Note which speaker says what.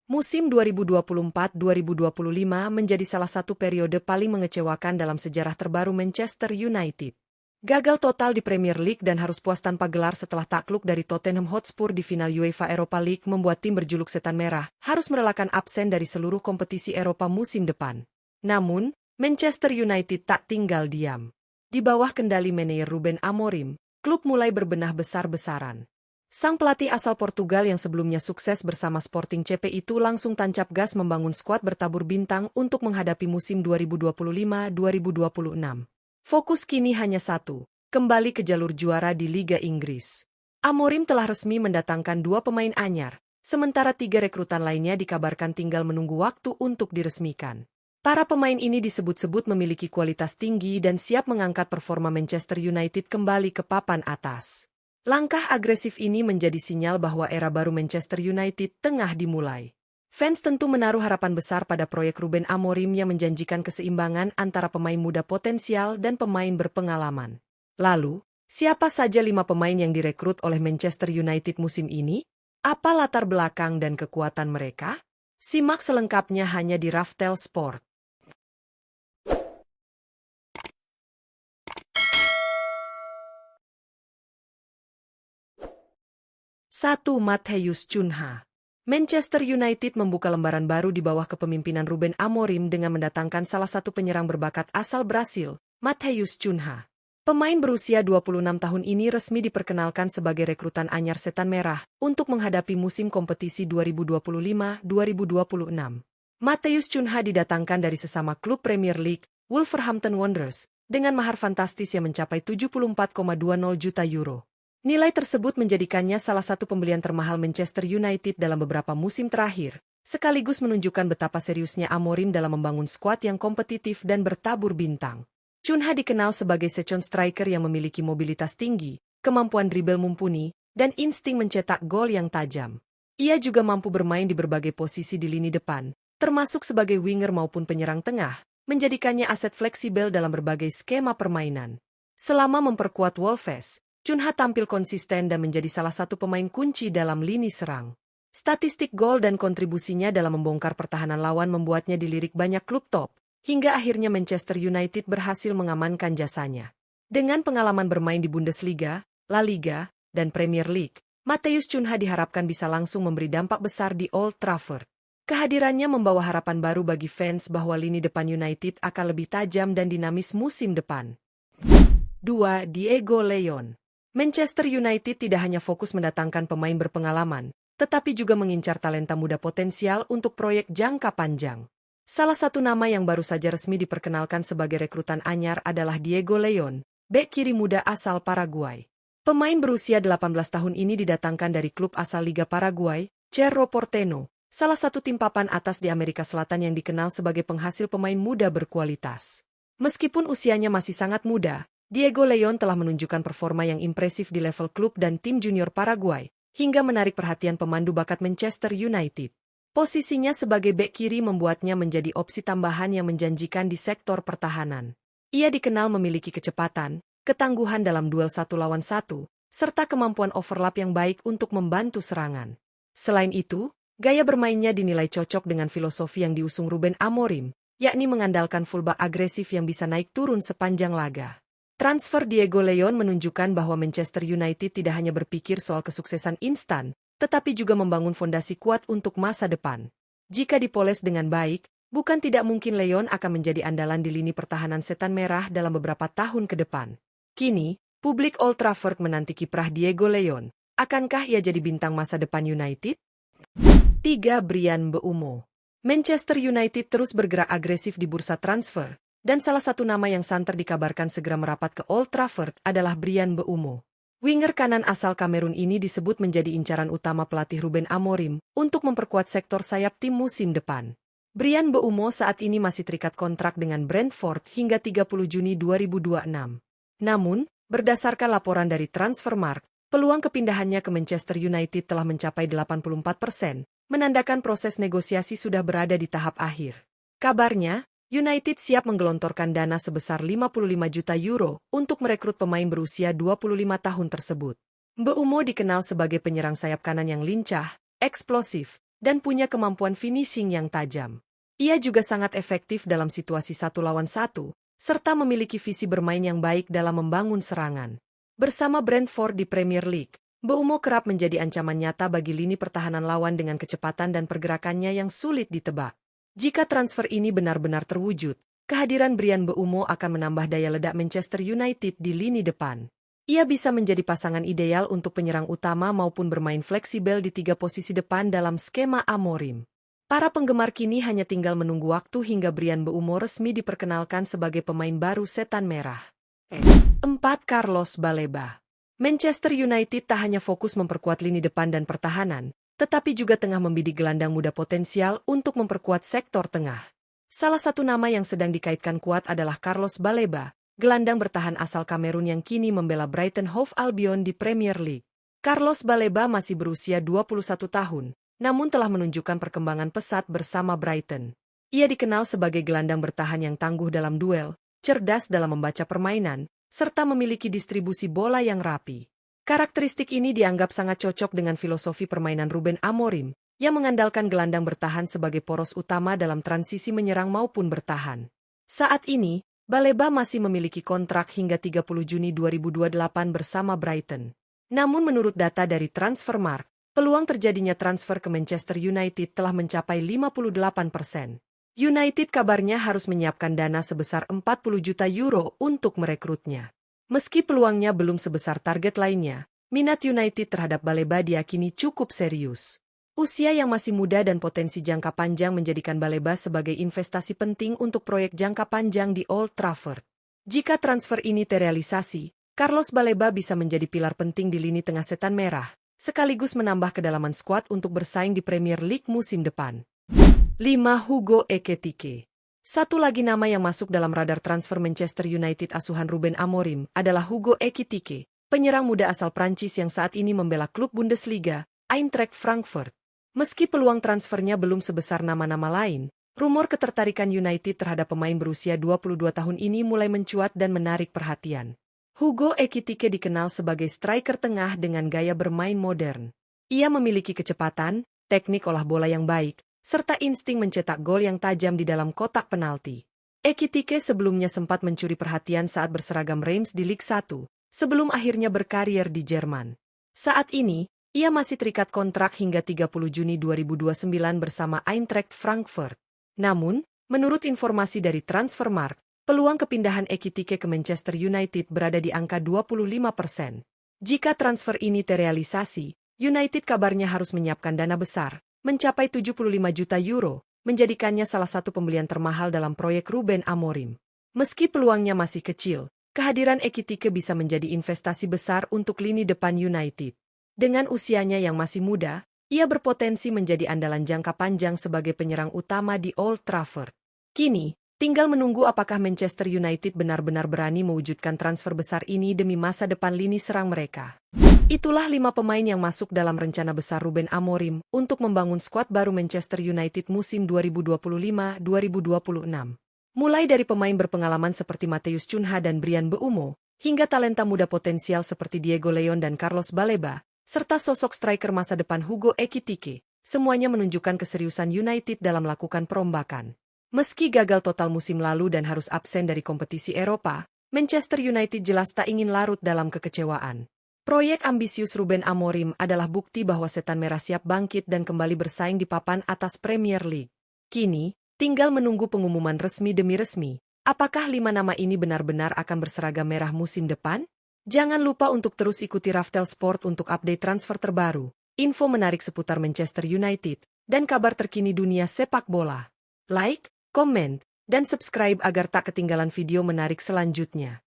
Speaker 1: Musim 2024-2025 menjadi salah satu periode paling mengecewakan dalam sejarah terbaru Manchester United. Gagal total di Premier League dan harus puas tanpa gelar setelah takluk dari Tottenham Hotspur di final UEFA Europa League membuat tim berjuluk Setan Merah harus merelakan absen dari seluruh kompetisi Eropa musim depan. Namun, Manchester United tak tinggal diam. Di bawah kendali manajer Ruben Amorim, klub mulai berbenah besar-besaran. Sang pelatih asal Portugal yang sebelumnya sukses bersama Sporting CP itu langsung tancap gas membangun skuad bertabur bintang untuk menghadapi musim 2025-2026. Fokus kini hanya satu, kembali ke jalur juara di Liga Inggris. Amorim telah resmi mendatangkan 2 pemain anyar, sementara 3 rekrutan lainnya dikabarkan tinggal menunggu waktu untuk diresmikan. Para pemain ini disebut-sebut memiliki kualitas tinggi dan siap mengangkat performa Manchester United kembali ke papan atas. Langkah agresif ini menjadi sinyal bahwa era baru Manchester United tengah dimulai. Fans tentu menaruh harapan besar pada proyek Ruben Amorim yang menjanjikan keseimbangan antara pemain muda potensial dan pemain berpengalaman. Lalu, siapa saja 5 pemain yang direkrut oleh Manchester United musim ini? Apa latar belakang dan kekuatan mereka? Simak selengkapnya hanya di Raftel Sport. 1. Matheus Cunha. Manchester United membuka lembaran baru di bawah kepemimpinan Ruben Amorim dengan mendatangkan salah satu penyerang berbakat asal Brasil, Matheus Cunha. Pemain berusia 26 tahun ini resmi diperkenalkan sebagai rekrutan anyar Setan Merah untuk menghadapi musim kompetisi 2025-2026. Matheus Cunha didatangkan dari sesama klub Premier League, Wolverhampton Wanderers, dengan mahar fantastis yang mencapai 74,20 juta euro. Nilai tersebut menjadikannya salah satu pembelian termahal Manchester United dalam beberapa musim terakhir, sekaligus menunjukkan betapa seriusnya Amorim dalam membangun skuad yang kompetitif dan bertabur bintang. Cunha dikenal sebagai second striker yang memiliki mobilitas tinggi, kemampuan dribble mumpuni, dan insting mencetak gol yang tajam. Ia juga mampu bermain di berbagai posisi di lini depan, termasuk sebagai winger maupun penyerang tengah, menjadikannya aset fleksibel dalam berbagai skema permainan. Selama memperkuat Wolves, Cunha tampil konsisten dan menjadi salah satu pemain kunci dalam lini serang. Statistik gol dan kontribusinya dalam membongkar pertahanan lawan membuatnya dilirik banyak klub top, hingga akhirnya Manchester United berhasil mengamankan jasanya. Dengan pengalaman bermain di Bundesliga, La Liga, dan Premier League, Matheus Cunha diharapkan bisa langsung memberi dampak besar di Old Trafford. Kehadirannya membawa harapan baru bagi fans bahwa lini depan United akan lebih tajam dan dinamis musim depan. 2. Diego Leon. Manchester United tidak hanya fokus mendatangkan pemain berpengalaman, tetapi juga mengincar talenta muda potensial untuk proyek jangka panjang. Salah satu nama yang baru saja resmi diperkenalkan sebagai rekrutan anyar adalah Diego Leon, bek kiri muda asal Paraguay. Pemain berusia 18 tahun ini didatangkan dari klub asal Liga Paraguay, Cerro Porteño, salah satu tim papan atas di Amerika Selatan yang dikenal sebagai penghasil pemain muda berkualitas. Meskipun usianya masih sangat muda, Diego Leon telah menunjukkan performa yang impresif di level klub dan tim junior Paraguay, hingga menarik perhatian pemandu bakat Manchester United. Posisinya sebagai bek kiri membuatnya menjadi opsi tambahan yang menjanjikan di sektor pertahanan. Ia dikenal memiliki kecepatan, ketangguhan dalam duel 1 lawan 1, serta kemampuan overlap yang baik untuk membantu serangan. Selain itu, gaya bermainnya dinilai cocok dengan filosofi yang diusung Ruben Amorim, yakni mengandalkan fullback agresif yang bisa naik turun sepanjang laga. Transfer Diego Leon menunjukkan bahwa Manchester United tidak hanya berpikir soal kesuksesan instan, tetapi juga membangun fondasi kuat untuk masa depan. Jika dipoles dengan baik, bukan tidak mungkin Leon akan menjadi andalan di lini pertahanan Setan Merah dalam beberapa tahun ke depan. Kini, publik Old Trafford menanti kiprah Diego Leon. Akankah ia jadi bintang masa depan United? 3. Bryan Mbeumo. Manchester United terus bergerak agresif di bursa transfer, dan salah satu nama yang santer dikabarkan segera merapat ke Old Trafford adalah Bryan Mbeumo. Winger kanan asal Kamerun ini disebut menjadi incaran utama pelatih Ruben Amorim untuk memperkuat sektor sayap tim musim depan. Bryan Mbeumo saat ini masih terikat kontrak dengan Brentford hingga 30 Juni 2026. Namun, berdasarkan laporan dari Transfermarkt, peluang kepindahannya ke Manchester United telah mencapai 84%, menandakan proses negosiasi sudah berada di tahap akhir. Kabarnya, United siap menggelontorkan dana sebesar 55 juta euro untuk merekrut pemain berusia 25 tahun tersebut. Mbeumo dikenal sebagai penyerang sayap kanan yang lincah, eksplosif, dan punya kemampuan finishing yang tajam. Ia juga sangat efektif dalam situasi 1 lawan 1, serta memiliki visi bermain yang baik dalam membangun serangan. Bersama Brentford di Premier League, Mbeumo kerap menjadi ancaman nyata bagi lini pertahanan lawan dengan kecepatan dan pergerakannya yang sulit ditebak. Jika transfer ini benar-benar terwujud, kehadiran Bryan Mbeumo akan menambah daya ledak Manchester United di lini depan. Ia bisa menjadi pasangan ideal untuk penyerang utama maupun bermain fleksibel di 3 posisi depan dalam skema Amorim. Para penggemar kini hanya tinggal menunggu waktu hingga Bryan Mbeumo resmi diperkenalkan sebagai pemain baru Setan Merah. 4. Carlos Baleba. Manchester United tak hanya fokus memperkuat lini depan dan pertahanan, tetapi juga tengah membidik gelandang muda potensial untuk memperkuat sektor tengah. Salah satu nama yang sedang dikaitkan kuat adalah Carlos Baleba, gelandang bertahan asal Kamerun yang kini membela Brighton Hove Albion di Premier League. Carlos Baleba masih berusia 21 tahun, namun telah menunjukkan perkembangan pesat bersama Brighton. Ia dikenal sebagai gelandang bertahan yang tangguh dalam duel, cerdas dalam membaca permainan, serta memiliki distribusi bola yang rapi. Karakteristik ini dianggap sangat cocok dengan filosofi permainan Ruben Amorim, yang mengandalkan gelandang bertahan sebagai poros utama dalam transisi menyerang maupun bertahan. Saat ini, Baleba masih memiliki kontrak hingga 30 Juni 2028 bersama Brighton. Namun menurut data dari Transfermarkt, peluang terjadinya transfer ke Manchester United telah mencapai 58%. United kabarnya harus menyiapkan dana sebesar 40 juta euro untuk merekrutnya. Meski peluangnya belum sebesar target lainnya, minat United terhadap Baleba diyakini cukup serius. Usia yang masih muda dan potensi jangka panjang menjadikan Baleba sebagai investasi penting untuk proyek jangka panjang di Old Trafford. Jika transfer ini terrealisasi, Carlos Baleba bisa menjadi pilar penting di lini tengah Setan Merah, sekaligus menambah kedalaman skuad untuk bersaing di Premier League musim depan. 5. Hugo Ekitike. Satu lagi nama yang masuk dalam radar transfer Manchester United asuhan Ruben Amorim adalah Hugo Ekitike, penyerang muda asal Prancis yang saat ini membela klub Bundesliga, Eintracht Frankfurt. Meski peluang transfernya belum sebesar nama-nama lain, rumor ketertarikan United terhadap pemain berusia 22 tahun ini mulai mencuat dan menarik perhatian. Hugo Ekitike dikenal sebagai striker tengah dengan gaya bermain modern. Ia memiliki kecepatan, teknik olah bola yang baik, serta insting mencetak gol yang tajam di dalam kotak penalti. Ekitike sebelumnya sempat mencuri perhatian saat berseragam Reims di Liga 1, sebelum akhirnya berkarier di Jerman. Saat ini, ia masih terikat kontrak hingga 30 Juni 2029 bersama Eintracht Frankfurt. Namun, menurut informasi dari Transfermarkt, peluang kepindahan Ekitike ke Manchester United berada di angka 25%. Jika transfer ini terrealisasi, United kabarnya harus menyiapkan dana besar, mencapai 75 juta euro, menjadikannya salah satu pembelian termahal dalam proyek Ruben Amorim. Meski peluangnya masih kecil, kehadiran Ekitike bisa menjadi investasi besar untuk lini depan United. Dengan usianya yang masih muda, ia berpotensi menjadi andalan jangka panjang sebagai penyerang utama di Old Trafford. Kini, tinggal menunggu apakah Manchester United benar-benar berani mewujudkan transfer besar ini demi masa depan lini serang mereka. Itulah 5 pemain yang masuk dalam rencana besar Ruben Amorim untuk membangun skuad baru Manchester United musim 2025-2026. Mulai dari pemain berpengalaman seperti Matheus Cunha dan Bryan Mbeumo, hingga talenta muda potensial seperti Diego Leon dan Carlos Baleba, serta sosok striker masa depan Hugo Ekitike, semuanya menunjukkan keseriusan United dalam melakukan perombakan. Meski gagal total musim lalu dan harus absen dari kompetisi Eropa, Manchester United jelas tak ingin larut dalam kekecewaan. Proyek ambisius Ruben Amorim adalah bukti bahwa Setan Merah siap bangkit dan kembali bersaing di papan atas Premier League. Kini, tinggal menunggu pengumuman resmi demi resmi. Apakah 5 nama ini benar-benar akan berseragam merah musim depan? Jangan lupa untuk terus ikuti Raftel Sport untuk update transfer terbaru, info menarik seputar Manchester United, dan kabar terkini dunia sepak bola. Like, komen, dan subscribe agar tak ketinggalan video menarik selanjutnya.